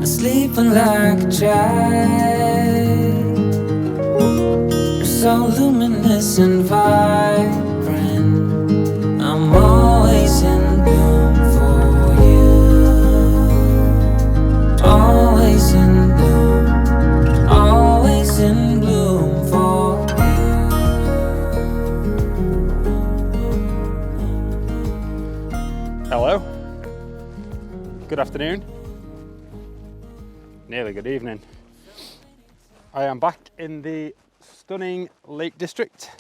sleeping like a child. You're so luminous and vibrant. I'm always in bloom for you. Always in bloom. Always in bloom for you. Hello. Good afternoon. Nearly good evening. I am back in the stunning Lake District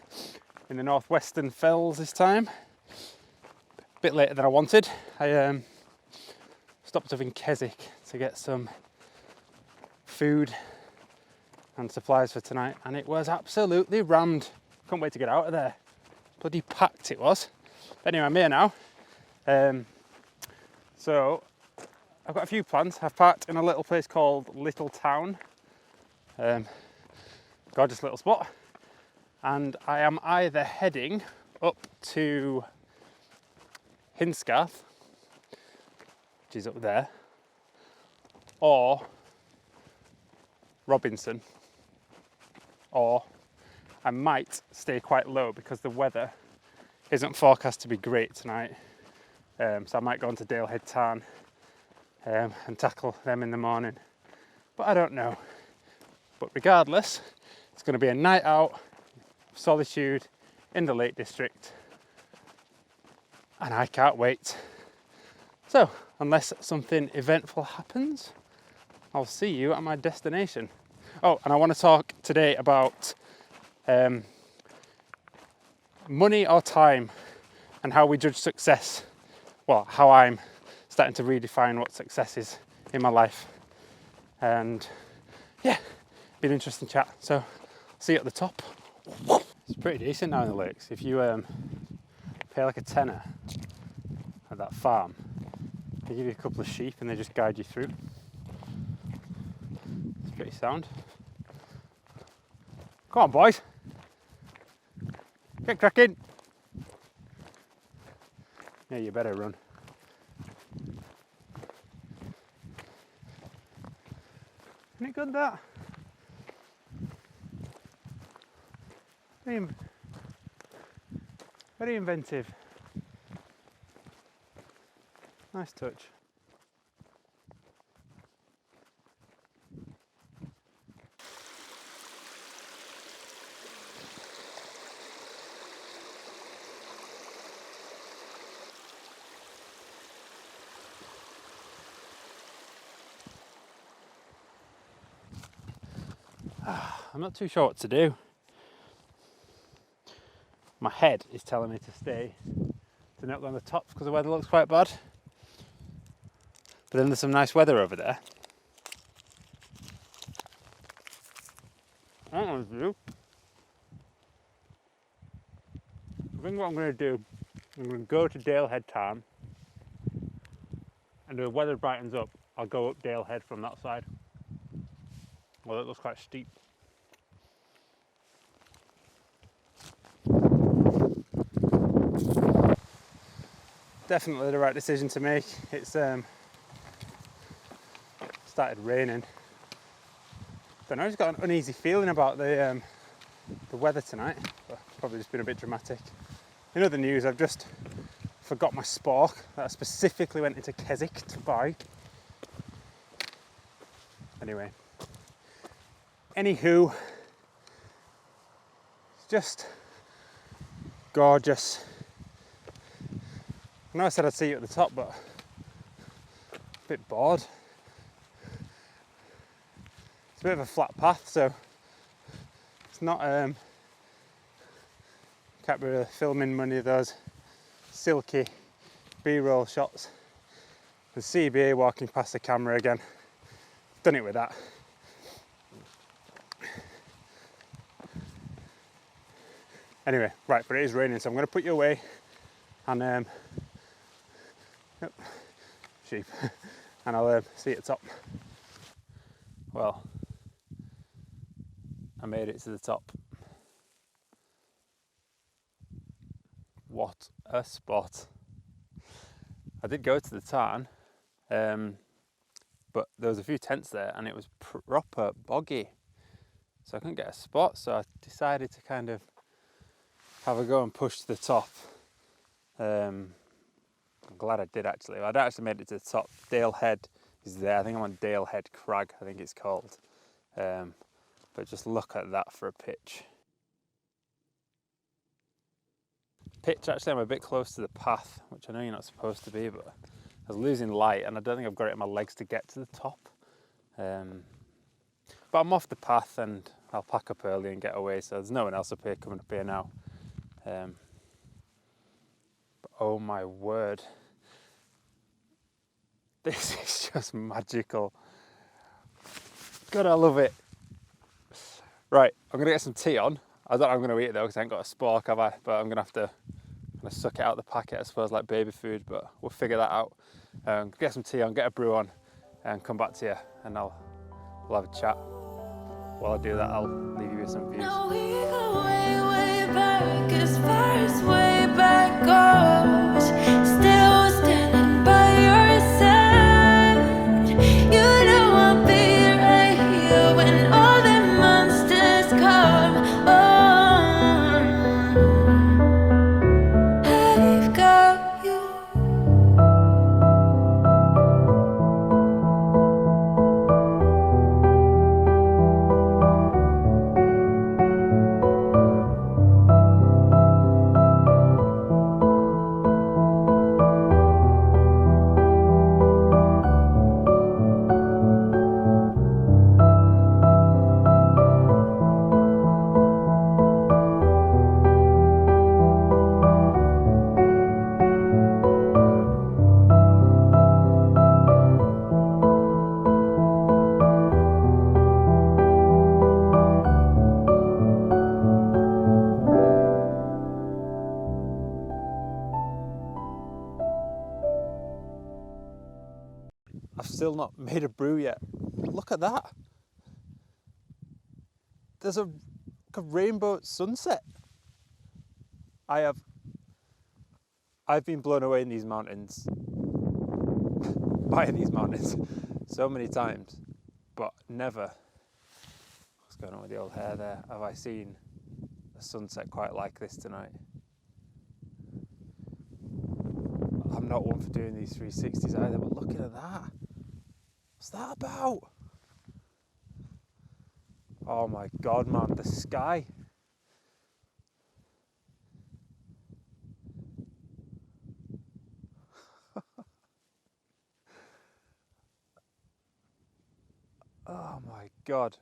in the northwestern fells this time. A bit later than I wanted. I stopped up in Keswick to get some food and supplies for tonight, and it was absolutely rammed. Couldn't wait to get out of there. Bloody packed it was. But anyway, I'm here now. So I've got a few plans. I've parked in a little place called Little Town. Gorgeous little spot. And I am either heading up to Hinscarth, which is up there, or Robinson, or I might stay quite low because the weather isn't forecast to be great tonight. So I might go on to Dale Head Tarn and tackle them in the morning, but I don't know. But regardless, it's going to be a night out of solitude in the Lake District, and I can't wait. So unless something eventful happens, I'll see you at my destination. Oh, and I want to talk today about money or time and how we judge success. Well, how I'm starting to redefine what success is in my life. And yeah, be an interesting chat. So see you at the top. It's pretty decent now in the lakes. If you pay like a tenner at that farm, they give you a couple of sheep and they just guide you through. It's pretty sound. Come on, boys. Get cracking. Yeah, you better run. Isn't it good, that? Very inventive. Nice touch. I'm not too sure what to do. My head is telling me to stay, to not go on the tops because the weather looks quite bad. But then there's some nice weather over there. I don't know what to do. I think what I'm going to do, I'm going to go to Dale Head Tarn, and if the weather brightens up, I'll go up Dale Head from that side. Well, it looks quite steep. Definitely the right decision to make. It's started raining. Don't know, I've just got an uneasy feeling about the weather tonight. But probably just been a bit dramatic. In other news, I've just forgot my spork that I specifically went into Keswick to buy. Anyway. Anywho, it's just gorgeous. I know I said I'd see you at the top, but a bit bored. It's a bit of a flat path, so it's not can't be filming many of those silky B-roll shots. And CBA walking past the camera again. Done it with that. Anyway, right, but it is raining, so I'm going to put you away and yep, sheep, and I'll see you at the top. Well, I made it to the top. What a spot. I did go to the tarn, but but there was a few tents there and it was proper boggy. So I couldn't get a spot, so I decided to kind of have a go and push to the top. I'm glad I did actually. I'd actually made it to the top. Dale Head is there. I think I'm on Dale Head Crag, I think it's called. But just look at that for a pitch. Pitch, actually I'm a bit close to the path, which I know you're not supposed to be, but I was losing light and I don't think I've got it in my legs to get to the top. But I'm off the path and I'll pack up early and get away, so there's no one else up here coming up here now. But oh my word, this is just magical. God, I love it. Right, I'm gonna get some tea on. I don't know I'm gonna eat it though because I ain't got a spork, have I? But I'm gonna have to kind of suck it out of the packet, I suppose, like baby food, but we'll figure that out. Get some tea on, get a brew on, and come back to you, and we'll have a chat. While I do that, I'll leave you with some views. Now we go way, way back, as far as way back goes. Still standing by your side. You know I'll be right here when all the monsters come on. I've got you. I've still not made a brew yet. Look at that. There's a rainbow sunset. I've been blown away in these mountains, by these mountains, so many times, but never, what's going on with the old hair there, have I seen a sunset quite like this tonight. I'm not one for doing these 360s either, but look at that. What's that about? Oh my God, man, the sky. Oh my God.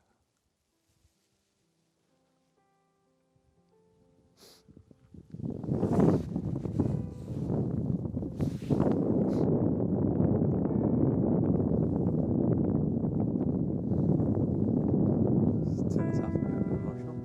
Let's turn this off, I'm a bit emotional.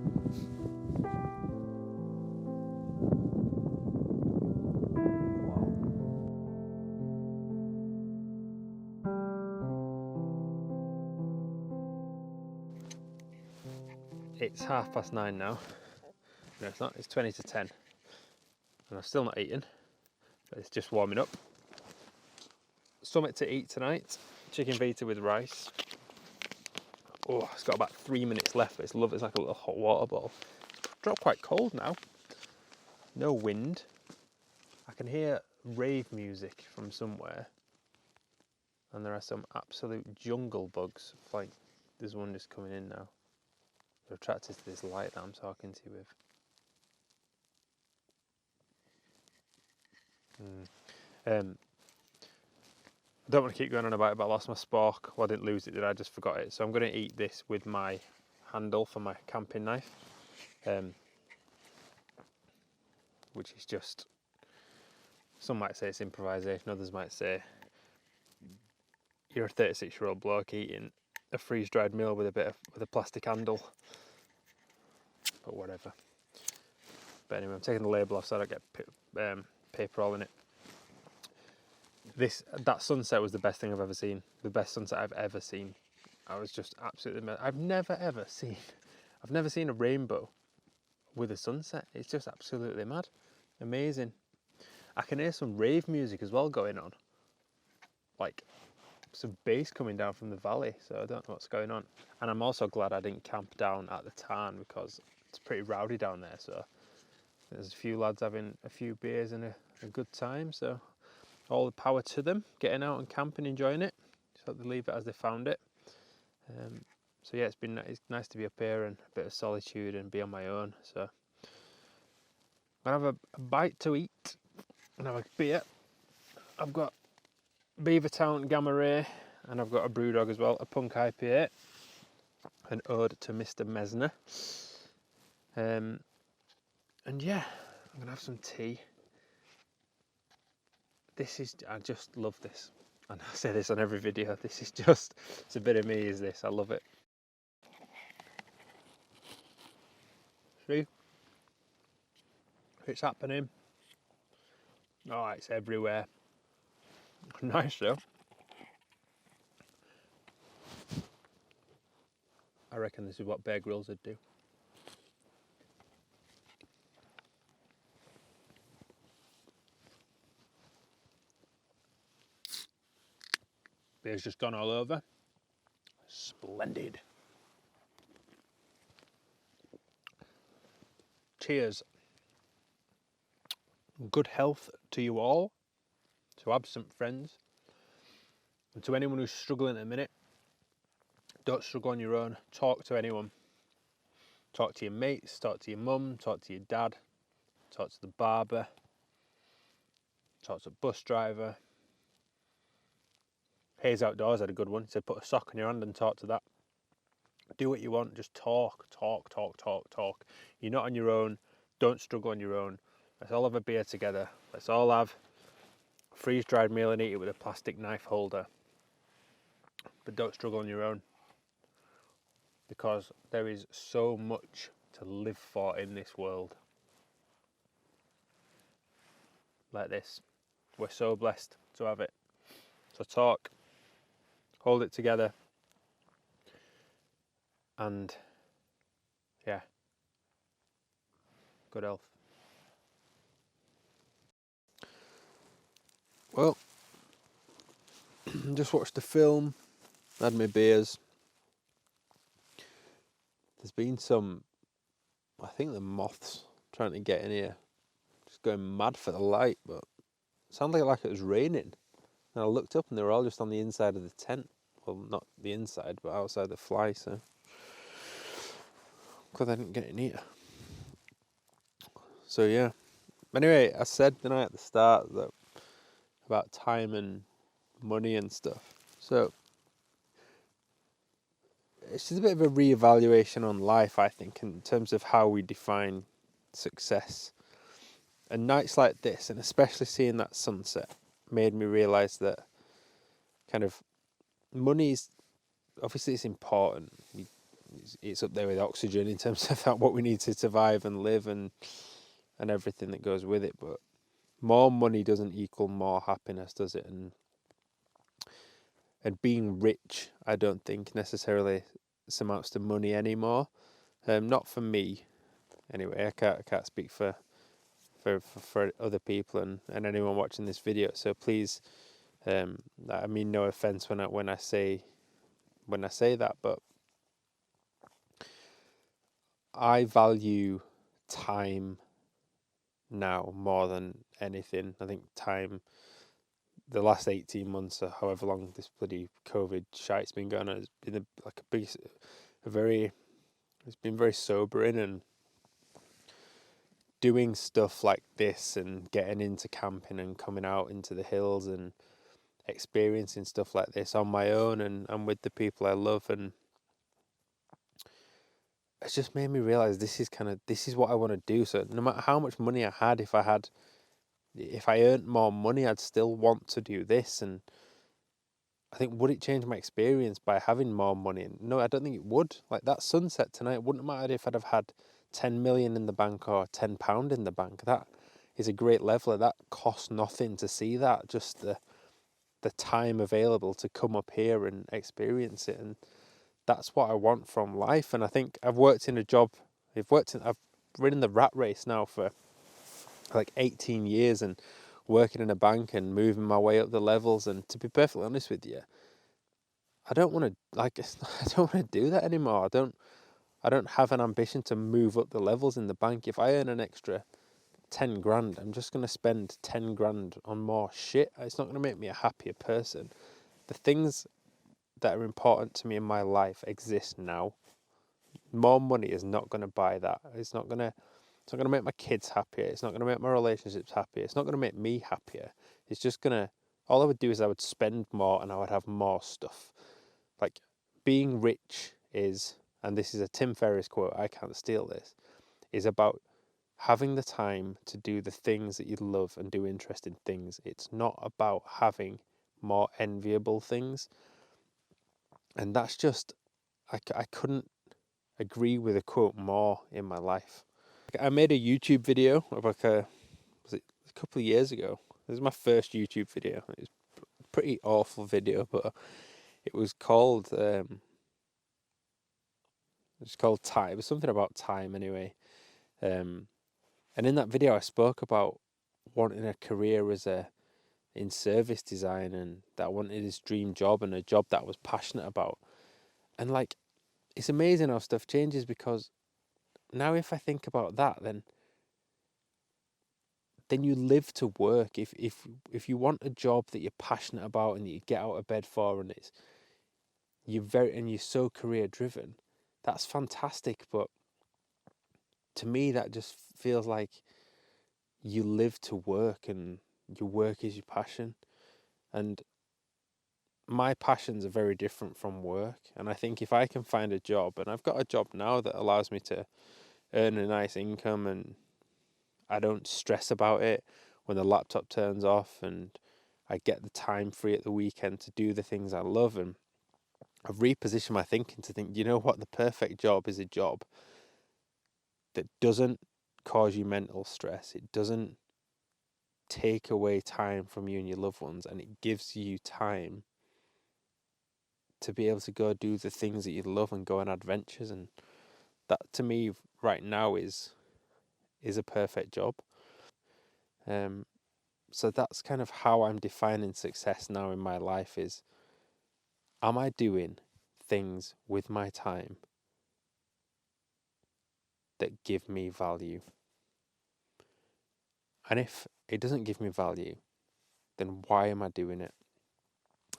It's 9:30 now. No, it's not. It's 20 to 10. And I've still not eaten, but it's just warming up. Something to eat tonight. Chicken vita with rice. Oh, it's got about 3 minutes left, but it's lovely. It's like a little hot water bottle. It's dropped quite cold now. No wind. I can hear rave music from somewhere. And there are some absolute jungle bugs flying. There's one just coming in now. They're attracted to this light that I'm talking to you with. I don't want to keep going on about it, but I lost my spork. Well, I didn't lose it, did I? I just forgot it. So I'm going to eat this with my handle for my camping knife, which is just, some might say it's improvisation, others might say you're a 36-year-old bloke eating a freeze-dried meal with a plastic handle. But whatever. But anyway, I'm taking the label off so I don't get paper all in it. That sunset was the best thing I've ever seen. The best sunset I've ever seen. I was just absolutely. I've never seen a rainbow with a sunset. It's just absolutely mad, amazing. I can hear some rave music as well going on. Like, some bass coming down from the valley, so I don't know what's going on. And I'm also glad I didn't camp down at the tarn because it's pretty rowdy down there. So there's a few lads having a few beers and a good time. So all the power to them, getting out and camping, enjoying it. So they leave it as they found it. So yeah, it's nice to be up here and a bit of solitude and be on my own. So I'm gonna have a bite to eat and have a beer. I've got Beavertown Gamma Ray, and I've got a Brewdog as well, a Punk IPA, an ode to Mr. Mesner. And yeah, I'm gonna have some tea. I just love this. And I say this on every video, it's a bit of me, is this, I love it. See? It's happening. Oh, it's everywhere. Nice though. I reckon this is what Bear Grylls would do. Beer's just gone all over. Splendid. Cheers. Good health to you all, to absent friends, and to anyone who's struggling at the minute. Don't struggle on your own. Talk to anyone. Talk to your mates, talk to your mum, talk to your dad, talk to the barber, talk to the bus driver. Hayes Outdoors had a good one. He said put a sock in your hand and talk to that. Do what you want, just talk. You're not on your own. Don't struggle on your own. Let's all have a beer together. Let's all have a freeze-dried meal and eat it with a plastic knife holder. But don't struggle on your own. Because there is so much to live for in this world. Like this. We're so blessed to have it. So talk. Hold it together. And yeah. Good health. Well, just watched the film, had my beers. There's been some, I think the moths trying to get in here, just going mad for the light, but it sounded like it was raining. And I looked up and they were all just on the inside of the tent. Well, not the inside, but outside the fly, so glad I didn't get in here. So yeah. Anyway, I said the night at the start that about time and money and stuff. So it's just a bit of a reevaluation on life, I think, in terms of how we define success. And nights like this, and especially seeing that sunset, made me realise that kind of money's obviously it's important. It's up there with oxygen in terms of what we need to survive and live and everything that goes with it. But more money doesn't equal more happiness, does it? And being rich, I don't think necessarily amounts to money anymore. Not for me, anyway. I can't speak for other people and anyone watching this video. So please, I mean no offense when I say that, but I value time now more than anything. I think time, the last 18 months or however long this bloody COVID shite's been going on, has been it's been very sobering, and doing stuff like this and getting into camping and coming out into the hills and experiencing stuff like this on my own and with the people I love, and it's just made me realise this is what I want to do. So no matter how much money I had, if I earned more money, I'd still want to do this. And I think, would it change my experience by having more money? No, I don't think it would. Like that sunset tonight, it wouldn't matter if I'd have had 10 million in the bank or £10 in the bank. That is a great leveler. That costs nothing to see that. Just the time available to come up here and experience it. And that's what I want from life. And I think I've ridden the rat race now for like 18 years and working in a bank and moving my way up the levels. And to be perfectly honest with you, I don't want to I don't want to do that anymore. I don't have an ambition to move up the levels in the bank. If I earn an extra 10 grand, I'm just going to spend 10 grand on more shit. It's not going to make me a happier person. The things that are important to me in my life exist now. More money is not going to buy that. It's not going to make my kids happier. It's not going to make my relationships happier. It's not going to make me happier. It's just going to, all I would do is I would spend more and I would have more stuff. Like, being rich is, and this is a Tim Ferriss quote, I can't steal this, is about having the time to do the things that you love and do interesting things. It's not about having more enviable things. And that's just, I couldn't agree with a quote more in my life. I made a YouTube video of was it a couple of years ago? This is my first YouTube video. It was a pretty awful video, but it was called Time. It was something about time anyway. And in that video I spoke about wanting a career in service design, and that I wanted this dream job and a job that I was passionate about. And like, it's amazing how stuff changes, because now if I think about that, then you live to work. If you want a job that you're passionate about and that you get out of bed for, and you're so career driven, that's fantastic. But to me, that just feels like you live to work, and your work is your passion. And my passions are very different from work. And I think if I can find a job, and I've got a job now that allows me to earn a nice income, and I don't stress about it when the laptop turns off, and I get the time free at the weekend to do the things I love, and I've repositioned my thinking to think, you know what, the perfect job is a job that doesn't cause you mental stress. It doesn't take away time from you and your loved ones, and it gives you time to be able to go do the things that you love and go on adventures. And that, to me, right now is a perfect job. So that's kind of how I'm defining success now in my life is, am I doing things with my time that give me value? And if it doesn't give me value, then why am I doing it?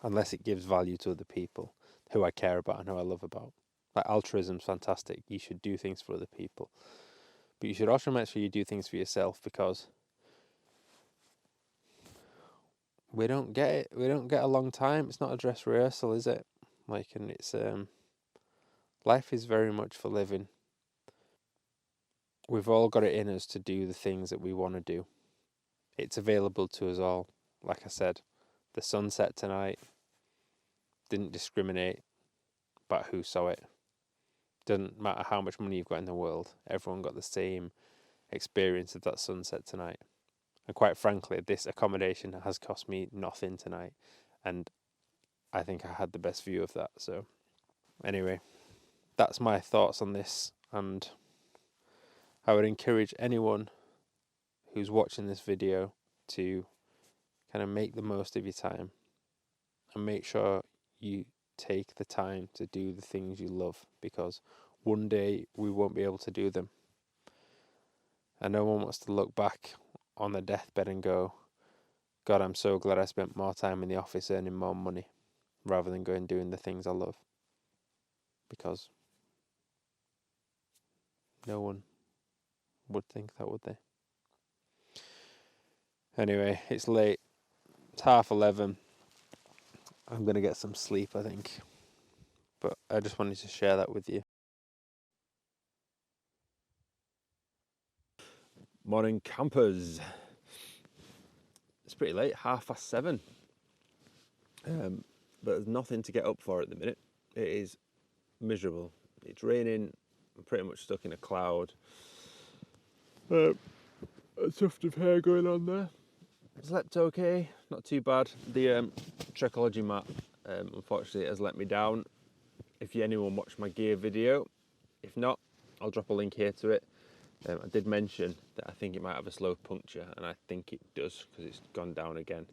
Unless it gives value to other people who I care about and who I love about. Like, altruism's fantastic. You should do things for other people. But you should also make sure you do things for yourself, because we don't get it. We don't get a long time. It's not a dress rehearsal, is it? Like, and it's life is very much for living. We've all got it in us to do the things that we want to do. It's available to us all. Like I said, the sunset tonight didn't discriminate about who saw it. Doesn't matter how much money you've got in the world. Everyone got the same experience of that sunset tonight. And quite frankly, this accommodation has cost me nothing tonight, and I think I had the best view of that. So anyway, that's my thoughts on this, and I would encourage anyone who's watching this video to kind of make the most of your time and make sure you take the time to do the things you love, because one day we won't be able to do them. And no one wants to look back on their deathbed and go, God, I'm so glad I spent more time in the office earning more money rather than going doing the things I love. Because no one would think that, would they? Anyway, it's late. It's 11:30. I'm going to get some sleep, I think. But I just wanted to share that with you. Morning, campers. It's pretty late, 7:30. But there's nothing to get up for at the minute. It is miserable. It's raining. I'm pretty much stuck in a cloud. A tuft of hair going on there. Slept okay, not too bad. The Trekology mat, unfortunately, has let me down. If anyone watched my gear video, if not, I'll drop a link here to it. I did mention that I think it might have a slow puncture, and I think it does, because it's gone down again,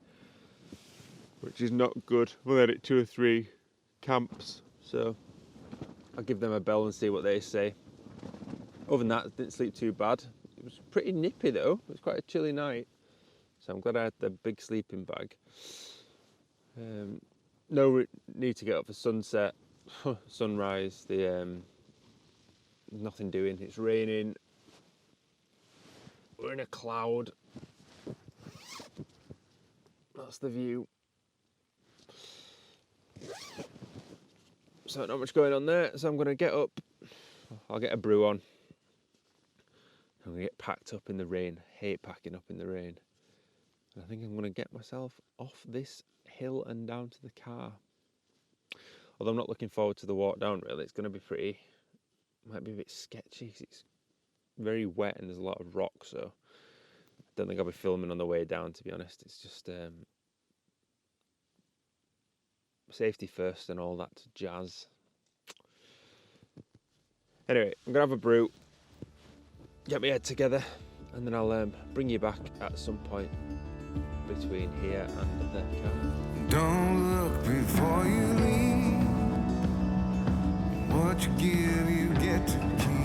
which is not good. We'll edit 2 or 3 camps, so I'll give them a bell and see what they say. Other than that, didn't sleep too bad. It was pretty nippy though. It was quite a chilly night, so I'm glad I had the big sleeping bag. No need to get up for sunset, sunrise. Nothing doing. It's raining. We're in a cloud. That's the view. So not much going on there. So I'm going to get up. I'll get a brew on. I'm going to get packed up in the rain. Hate packing up in the rain. And I think I'm going to get myself off this hill and down to the car. Although I'm not looking forward to the walk down really. It's going to be pretty, might be a bit sketchy because it's very wet and there's a lot of rock, so I don't think I'll be filming on the way down, to be honest. It's just safety first and all that jazz. Anyway, I'm going to have a brew, get my head together, and then I'll bring you back at some point between here and the car. Don't look before you leave. What you give, you get to keep.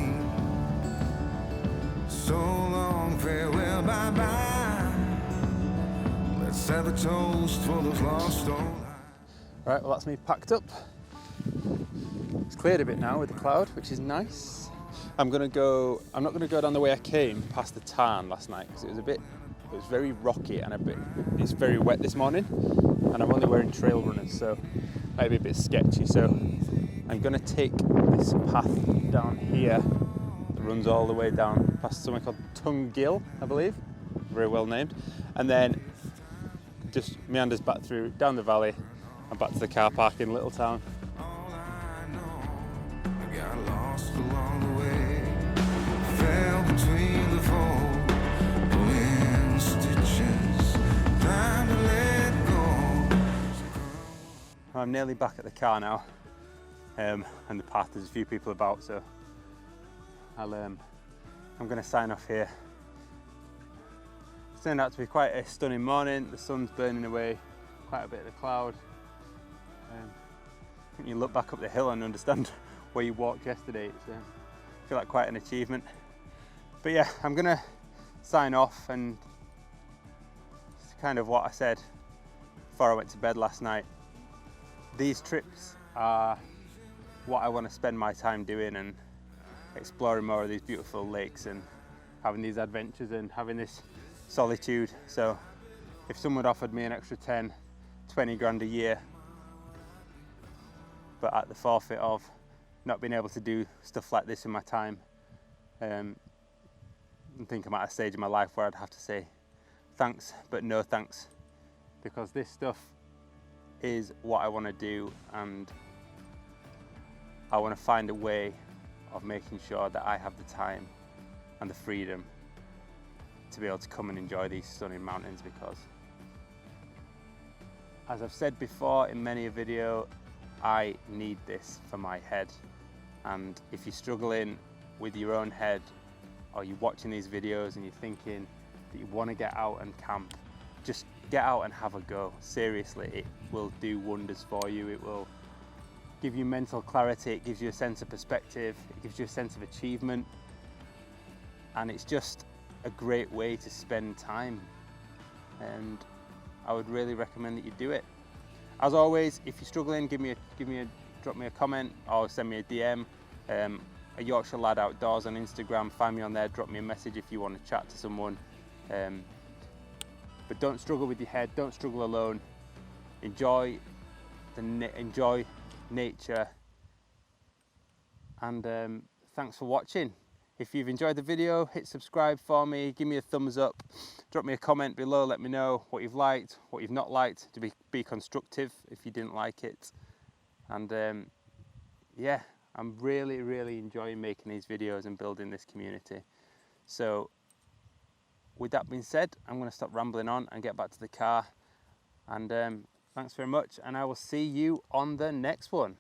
So long, farewell, bye-bye. Let's have a toast for those lost old lives. Right, well that's me packed up. It's cleared a bit now with the cloud, which is nice. I'm not gonna go down the way I came past the tarn last night because it was very rocky and it's very wet this morning, and I'm only wearing trail runners, so it might be a bit sketchy. So I'm gonna take this path down here that runs all the way down past somewhere called Tungill, I believe, very well named, and then just meanders back through down the valley and back to the car park in Little Town. All I know, I got lost along the way. Fell between the fold, pulling stitches. Time to let go. I'm nearly back at the car now, and the path, there's a few people about, so I'm going to sign off here. It's turned out to be quite a stunning morning. The sun's burning away quite a bit of the cloud. I think you look back up the hill and understand where you walked yesterday. I feel like quite an achievement. But yeah, I'm going to sign off, and it's kind of what I said before I went to bed last night. These trips are what I want to spend my time doing, and exploring more of these beautiful lakes and having these adventures and having this solitude. So if someone offered me an extra 10, 20 grand a year, but at the forfeit of not being able to do stuff like this in my time, I think I'm at a stage in my life where I'd have to say thanks, but no thanks, because this stuff is what I want to do, and I want to find a way of making sure that I have the time and the freedom to be able to come and enjoy these stunning mountains, because as I've said before in many a video, I need this for my head. And if you're struggling with your own head, or you're watching these videos and you're thinking that you want to get out and camp, just get out and have a go. Seriously, it will do wonders for you. It will give you mental clarity, it gives you a sense of perspective, it gives you a sense of achievement, and it's just a great way to spend time, and I would really recommend that you do it. As always, if you're struggling, drop me a comment or send me a DM. A Yorkshire Lad Outdoors on Instagram, find me on there, drop me a message if you want to chat to someone. But don't struggle with your head, don't struggle alone. Enjoy nature, and thanks for watching. If you've enjoyed the video, hit subscribe for me, give me a thumbs up, drop me a comment below, let me know what you've liked, what you've not liked, to be constructive if you didn't like it. And yeah, I'm really enjoying making these videos and building this community. So with that being said, I'm going to stop rambling on and get back to the car, and thanks very much, and I will see you on the next one.